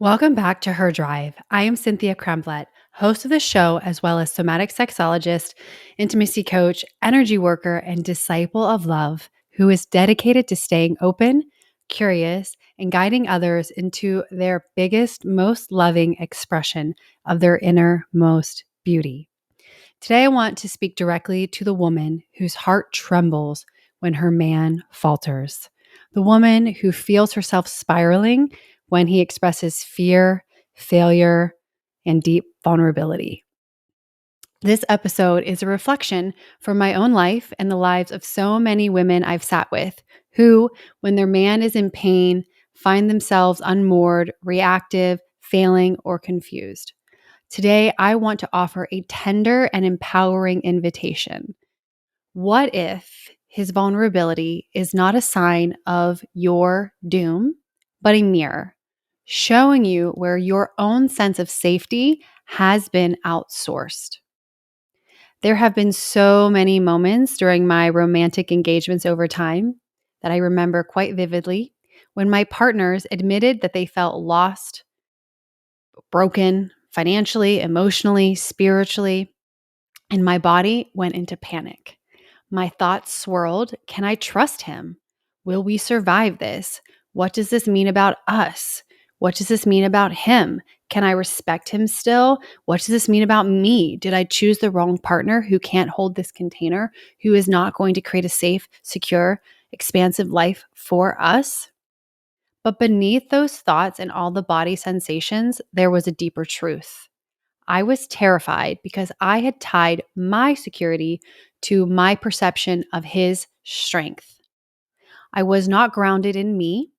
Welcome back to Her Drive. I am Cynthia Cramblett, host of the show, as well as somatic sexologist, intimacy coach, energy worker, and disciple of love who is dedicated to staying open, curious, and guiding others into their biggest, most loving expression of their innermost beauty. Today, I want to speak directly to the woman whose heart trembles when her man falters, the woman who feels herself spiraling when he expresses fear, failure, and deep vulnerability. This episode is a reflection from my own life and the lives of so many women I've sat with who, when their man is in pain, find themselves unmoored, reactive, failing, or confused. Today, I want to offer a tender and empowering invitation. What if his vulnerability is not a sign of your doom, but a mirror, showing you where your own sense of safety has been outsourced? There have been so many moments during my romantic engagements over time that I remember quite vividly when my partners admitted that they felt lost, broken financially, emotionally, spiritually, and my body went into panic. My thoughts swirled. Can I trust him? Will we survive this? What does this mean about us? What does this mean about him? Can I respect him still? What does this mean about me? Did I choose the wrong partner who can't hold this container, who is not going to create a safe, secure, expansive life for us? But beneath those thoughts and all the body sensations, there was a deeper truth. I was terrified because I had tied my security to my perception of his strength. I was not grounded in me.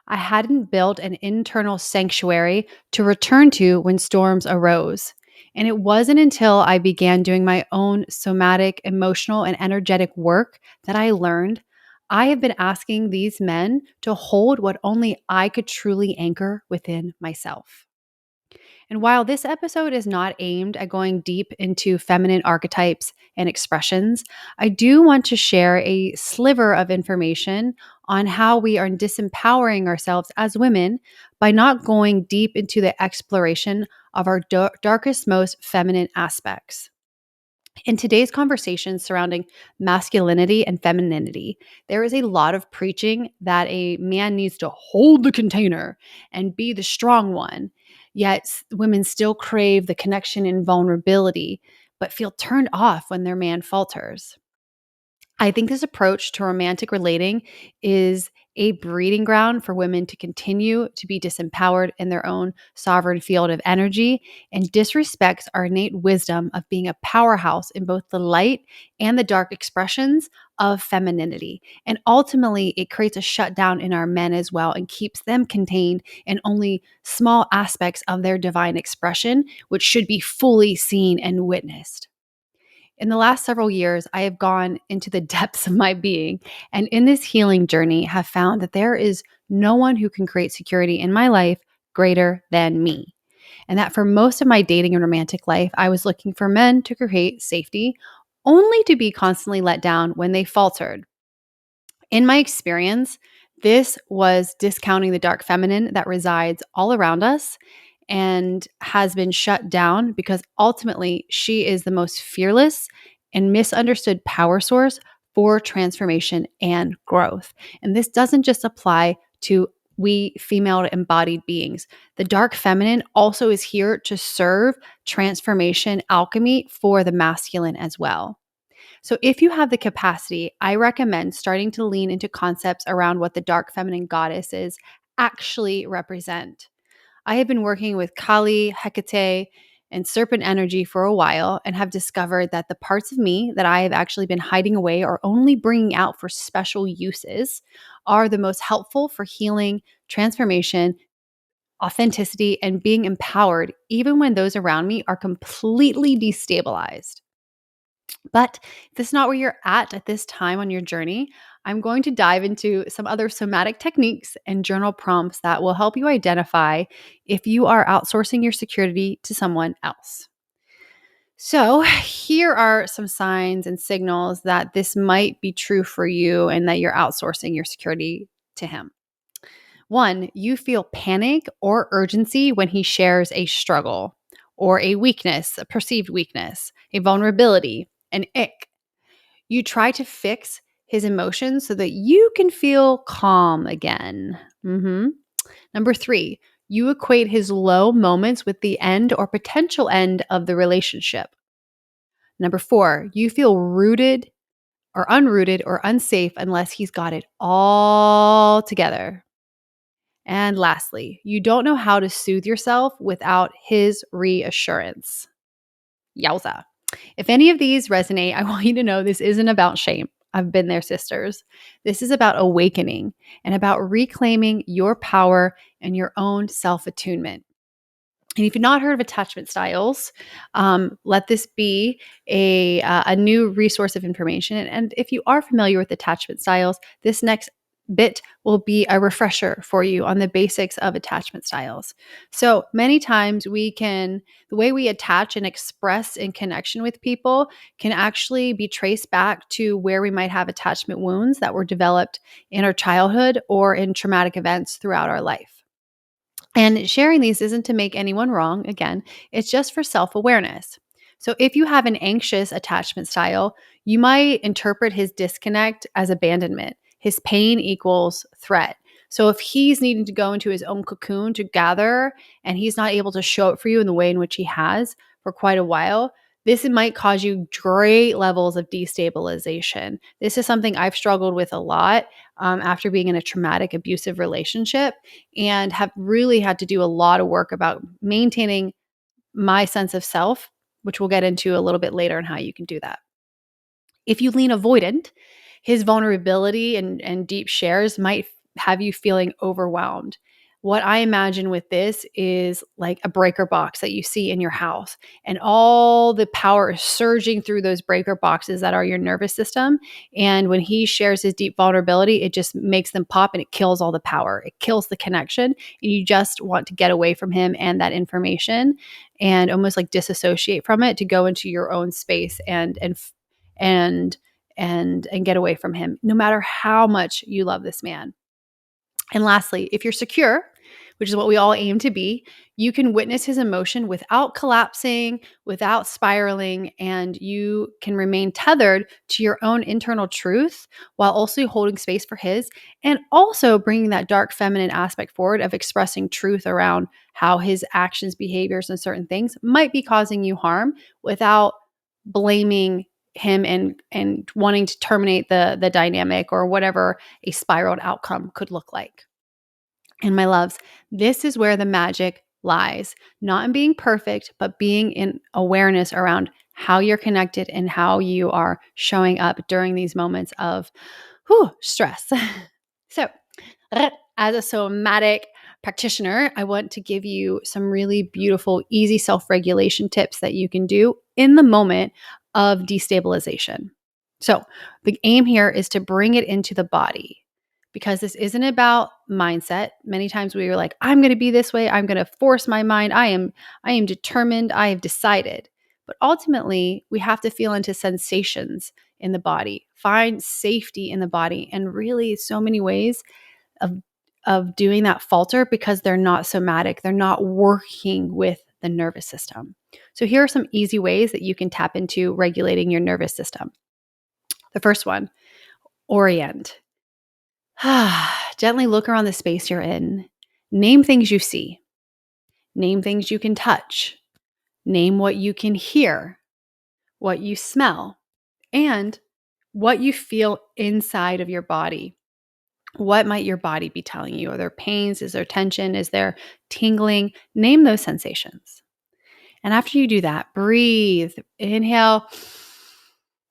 I hadn't built an internal sanctuary to return to when storms arose. And it wasn't until I began doing my own somatic, emotional, and energetic work that I learned I have been asking these men to hold what only I could truly anchor within myself. And while this episode is not aimed at going deep into feminine archetypes and expressions, I do want to share a sliver of information on how we are disempowering ourselves as women by not going deep into the exploration of our darkest, most feminine aspects. In today's conversation surrounding masculinity and femininity, there is a lot of preaching that a man needs to hold the container and be the strong one. Yet women still crave the connection and vulnerability, but feel turned off when their man falters. I think this approach to romantic relating is a breeding ground for women to continue to be disempowered in their own sovereign field of energy and disrespects our innate wisdom of being a powerhouse in both the light and the dark expressions of femininity. And ultimately, it creates a shutdown in our men as well and keeps them contained in only small aspects of their divine expression, which should be fully seen and witnessed. In the last several years, I have gone into the depths of my being, and in this healing journey have found that there is no one who can create security in my life greater than me. And that for most of my dating and romantic life, I was looking for men to create safety, only to be constantly let down when they faltered. In my experience, this was discounting the dark feminine that resides all around us and has been shut down because ultimately she is the most fearless and misunderstood power source for transformation and growth. And this doesn't just apply to we female embodied beings. The dark feminine also is here to serve transformation alchemy for the masculine as well. So, if you have the capacity, I recommend starting to lean into concepts around what the dark feminine goddesses actually represent. I have been working with Kali, Hecate, and serpent energy for a while and have discovered that the parts of me that I have actually been hiding away or only bringing out for special uses are the most helpful for healing, transformation, authenticity, and being empowered, even when those around me are completely destabilized. But if this is not where you're at this time on your journey, I'm going to dive into some other somatic techniques and journal prompts that will help you identify if you are outsourcing your security to someone else. So, here are some signs and signals that this might be true for you and that you're outsourcing your security to him. One, you feel panic or urgency when he shares a struggle or a weakness, a perceived weakness, a vulnerability, an ick. You try to fix his emotions so that you can feel calm again. Number three, you equate his low moments with the end or potential end of the relationship. Number four, you feel rooted or unrooted or unsafe unless he's got it all together. And lastly, you don't know how to soothe yourself without his reassurance. Yowza. If any of these resonate, I want you to know this isn't about shame. I've been there, sisters. This is about awakening and about reclaiming your power and your own self attunement. And if you've not heard of attachment styles, let this be a new resource of information. And if you are familiar with attachment styles, this next bit will be a refresher for you on the basics of attachment styles. So many times the way we attach and express in connection with people can actually be traced back to where we might have attachment wounds that were developed in our childhood or in traumatic events throughout our life. And sharing these isn't to make anyone wrong. Again, it's just for self awareness. So if you have an anxious attachment style, you might interpret his disconnect as abandonment. His pain equals threat. So if he's needing to go into his own cocoon to gather and he's not able to show up for you in the way in which he has for quite a while, this might cause you great levels of destabilization. This is something I've struggled with a lot after being in a traumatic, abusive relationship and have really had to do a lot of work about maintaining my sense of self, which we'll get into a little bit later on how you can do that. If you lean avoidant, his vulnerability and deep shares might have you feeling overwhelmed. What I imagine with this is like a breaker box that you see in your house, and all the power is surging through those breaker boxes that are your nervous system. And when he shares his deep vulnerability, it just makes them pop and it kills all the power. It kills the connection. And you just want to get away from him and that information and almost like disassociate from it to go into your own space and and get away from him, no matter how much you love this man. And lastly, if you're secure, which is what we all aim to be, you can witness his emotion without collapsing, without spiraling, and you can remain tethered to your own internal truth while also holding space for his, and also bringing that dark feminine aspect forward of expressing truth around how his actions, behaviors, and certain things might be causing you harm without blaming him and wanting to terminate the dynamic or whatever a spiraled outcome could look like. And my loves, this is where the magic lies, not in being perfect, but being in awareness around how you're connected and how you are showing up during these moments of stress. So, as a somatic practitioner, I want to give you some really beautiful, easy self-regulation tips that you can do in the moment of destabilization. So, the aim here is to bring it into the body because this isn't about mindset. Many times we are like, I'm going to be this way, I'm going to force my mind. I am determined, I have decided. But ultimately, we have to feel into sensations in the body, find safety in the body, and really so many ways of doing that falter because they're not somatic. They're not working with the nervous system. So here are some easy ways that you can tap into regulating your nervous system. The first one, orient. Gently look around the space you're in. Name things you see. Name things you can touch. Name what you can hear, what you smell, and what you feel inside of your body. What might your body be telling you? Are there pains? Is there tension? Is there tingling? Name those sensations. And after you do that, breathe. Inhale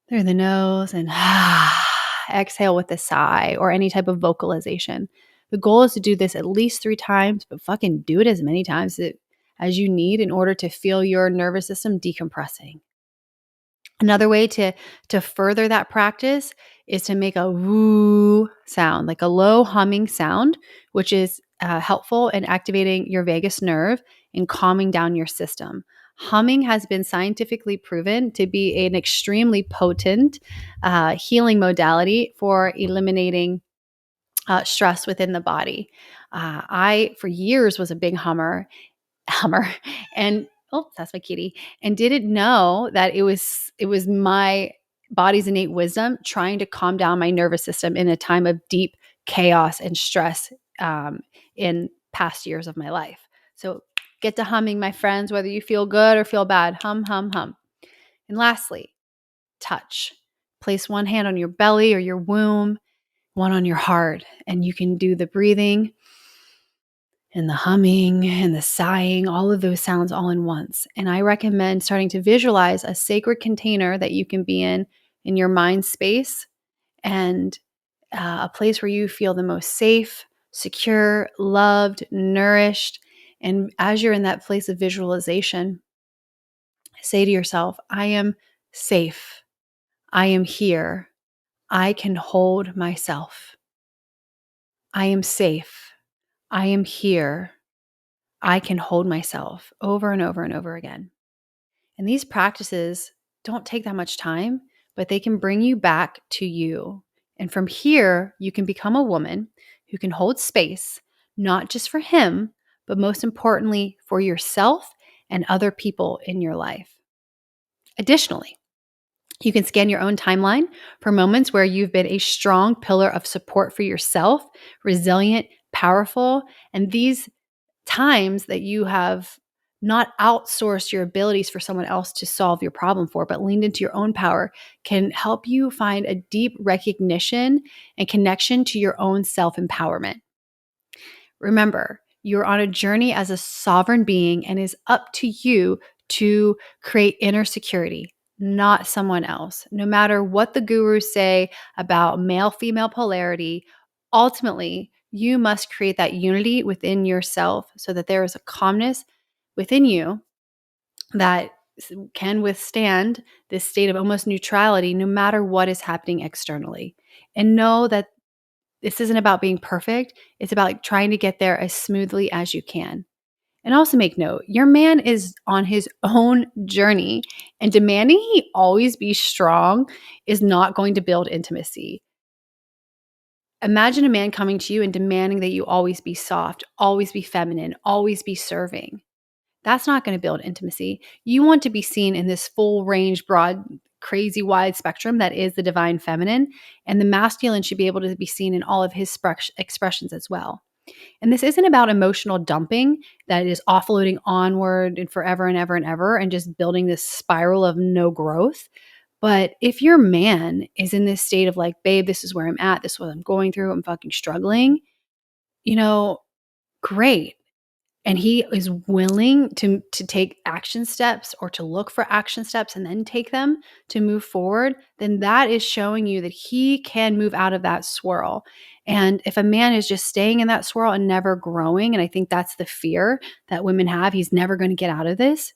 through the nose and exhale with a sigh or any type of vocalization. The goal is to do this at least 3 times, but fucking do it as many times as you need in order to feel your nervous system decompressing. Another way to further that practice is to make a woo sound, like a low humming sound, which is helpful in activating your vagus nerve and calming down your system. Humming has been scientifically proven to be an extremely potent healing modality for eliminating stress within the body. I, for years, was a big hummer, and oh, that's my kitty, and didn't know that it was my body's innate wisdom trying to calm down my nervous system in a time of deep chaos and stress in past years of my life. So get to humming, my friends, whether you feel good or feel bad. Hum, hum, hum. And lastly, touch. Place one hand on your belly or your womb, one on your heart, and you can do the breathing and the humming and the sighing, all of those sounds all in once. And I recommend starting to visualize a sacred container that you can be in your mind space, and a place where you feel the most safe, secure, loved, nourished. And as you're in that place of visualization, say to yourself, I am safe. I am here. I can hold myself. I am safe. I am here. I can hold myself, over and over and over again. And these practices don't take that much time, but they can bring you back to you. And from here, you can become a woman who can hold space, not just for him, but most importantly, for yourself and other people in your life. Additionally, you can scan your own timeline for moments where you've been a strong pillar of support for yourself, resilient, powerful, and these times that you have not outsourced your abilities for someone else to solve your problem for, but leaned into your own power, can help you find a deep recognition and connection to your own self-empowerment. Remember, you're on a journey as a sovereign being, and it is up to you to create inner security, not someone else. No matter what the gurus say about male-female polarity, ultimately, you must create that unity within yourself so that there is a calmness within you that can withstand this state of almost neutrality no matter what is happening externally. And know that this isn't about being perfect. It's about trying to get there as smoothly as you can. And also make note, your man is on his own journey, and demanding he always be strong is not going to build intimacy. Imagine a man coming to you and demanding that you always be soft, always be feminine, always be serving. That's not going to build intimacy. You want to be seen in this full range, broad, crazy wide spectrum that is the divine feminine, and the masculine should be able to be seen in all of his expressions as well. And this isn't about emotional dumping that is offloading onward and forever and ever and ever and just building this spiral of no growth. But if your man is in this state of like, babe, this is where I'm at, this is what I'm going through, I'm fucking struggling, you know, great. And he is willing to take action steps or to look for action steps and then take them to move forward, then that is showing you that he can move out of that swirl. And if a man is just staying in that swirl and never growing, and I think that's the fear that women have, he's never going to get out of this,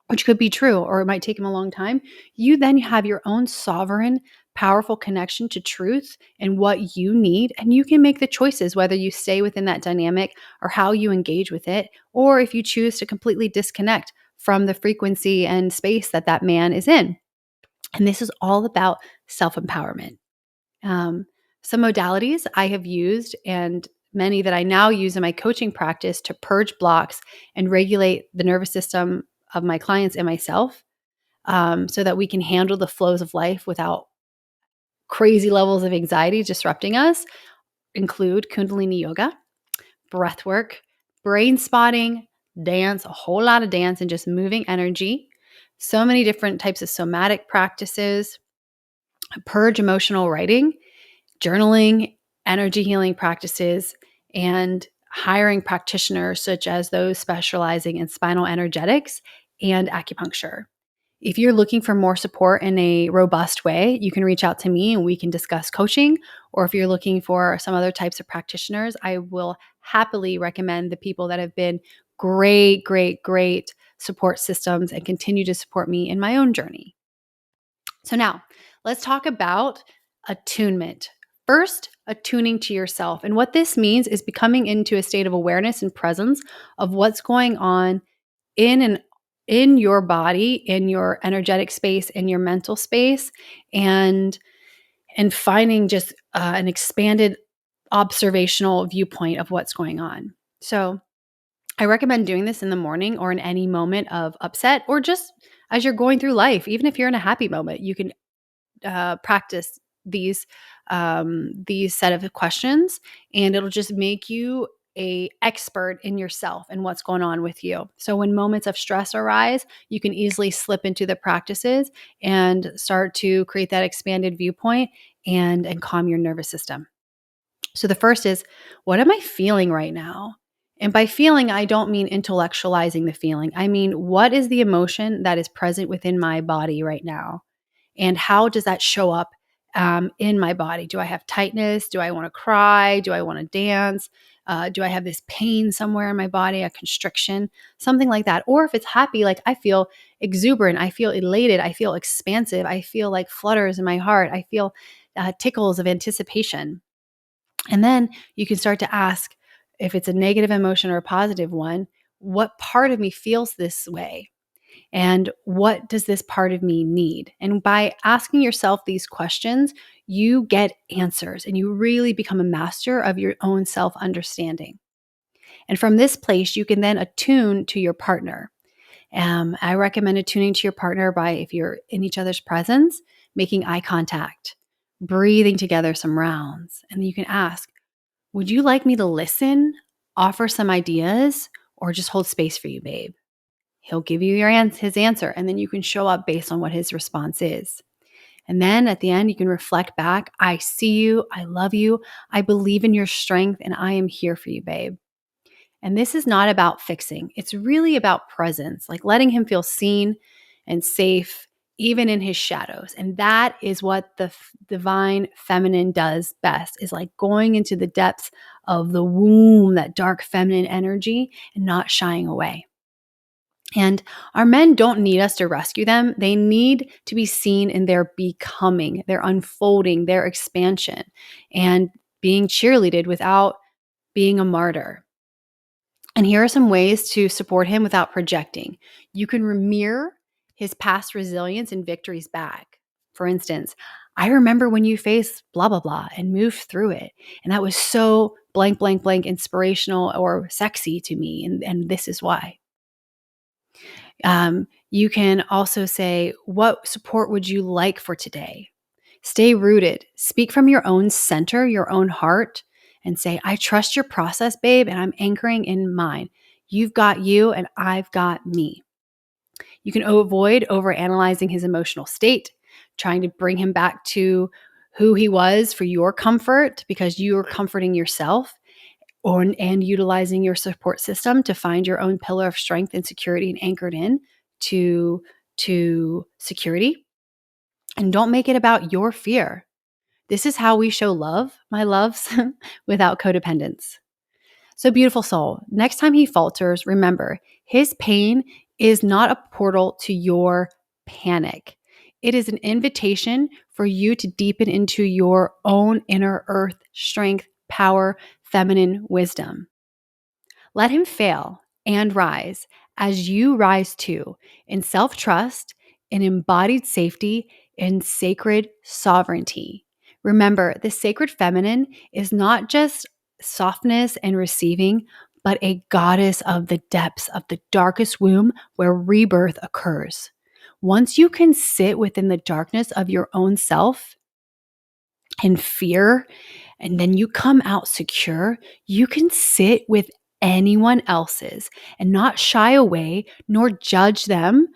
which could be true, or it might take him a long time. You then have your own sovereign, powerful connection to truth and what you need. And you can make the choices whether you stay within that dynamic or how you engage with it, or if you choose to completely disconnect from the frequency and space that that man is in. And this is all about self-empowerment. Some modalities I have used, and many that I now use in my coaching practice to purge blocks and regulate the nervous system of my clients and myself, so that we can handle the flows of life without crazy levels of anxiety disrupting us, include Kundalini yoga, breath work, brain spotting, dance, a whole lot of dance and just moving energy, so many different types of somatic practices, purge emotional writing, journaling, energy healing practices, and hiring practitioners such as those specializing in spinal energetics and acupuncture. If you're looking for more support in a robust way, you can reach out to me and we can discuss coaching. Or if you're looking for some other types of practitioners, I will happily recommend the people that have been great, great, great support systems and continue to support me in my own journey. So now let's talk about attunement. First, attuning to yourself. And what this means is becoming into a state of awareness and presence of what's going on in your body, in your energetic space, in your mental space, and finding just an expanded observational viewpoint of what's going on. So I recommend doing this in the morning or in any moment of upset, or just as you're going through life. Even if you're in a happy moment, you can practice these set of questions, and it'll just make you a expert in yourself and what's going on with you. So when moments of stress arise, you can easily slip into the practices and start to create that expanded viewpoint and calm your nervous system. So the first is, what am I feeling right now? And by feeling, I don't mean intellectualizing the feeling. I mean, what is the emotion that is present within my body right now? And how does that show up in my body? Do I have tightness? Do I want to cry? Do I want to dance? Do I have this pain somewhere in my body, a constriction, something like that? Or if it's happy, like I feel exuberant, I feel elated, I feel expansive, I feel like flutters in my heart, I feel tickles of anticipation. And then you can start to ask, if it's a negative emotion or a positive one, what part of me feels this way? And what does this part of me need? And by asking yourself these questions, you get answers and you really become a master of your own self understanding. And from this place, you can then attune to your partner. I recommend attuning to your partner by, if you're in each other's presence, making eye contact, breathing together some rounds. And you can ask, would you like me to listen, offer some ideas, or just hold space for you, babe? He'll give you his answer, and then you can show up based on what his response is. And then at the end, you can reflect back. I see you. I love you. I believe in your strength, and I am here for you, babe. And this is not about fixing. It's really about presence, like letting him feel seen and safe, even in his shadows. And that is what the divine feminine does best, is like going into the depths of the womb, that dark feminine energy, and not shying away. And our men don't need us to rescue them. They need to be seen in their becoming, their unfolding, their expansion, and being cheerleaded without being a martyr. And here are some ways to support him without projecting. You can mirror his past resilience and victories back. For instance, I remember when you faced blah, blah, blah and moved through it. And that was so blank, blank, blank inspirational or sexy to me. And this is why. You can also say, what support would you like for today? Stay rooted. Speak from your own center, your own heart, and say, I trust your process, babe, and I'm anchoring in mine. You've got you, and I've got me. You can avoid overanalyzing his emotional state, trying to bring him back to who he was for your comfort, because you are comforting yourself, and utilizing your support system to find your own pillar of strength and security and anchored in to security. And don't make it about your fear. This is how we show love, my loves, without codependence. So, beautiful soul, next time he falters, remember, his pain is not a portal to your panic. It is an invitation for you to deepen into your own inner earth strength, power, feminine wisdom. Let him fail and rise as you rise too, in self-trust, in embodied safety, in sacred sovereignty. Remember, the sacred feminine is not just softness and receiving, but a goddess of the depths of the darkest womb where rebirth occurs. Once you can sit within the darkness of your own self and fear, and then you come out secure, you can sit with anyone else's and not shy away, nor judge them,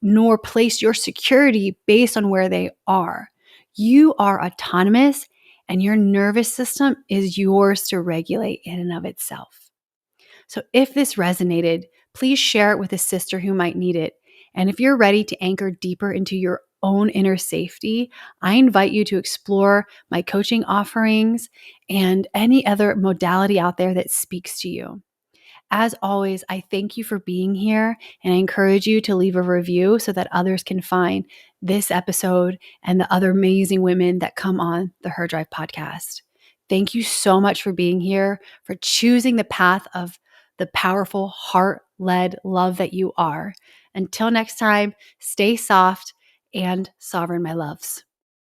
nor place your security based on where they are. You are autonomous, and your nervous system is yours to regulate in and of itself. So if this resonated, please share it with a sister who might need it. And if you're ready to anchor deeper into your own inner safety, I invite you to explore my coaching offerings and any other modality out there that speaks to you. As always, I thank you for being here, and I encourage you to leave a review so that others can find this episode and the other amazing women that come on the Her Drive podcast. Thank you so much for being here, for choosing the path of the powerful heart-led love that you are. Until next time, stay soft and sovereign, my loves.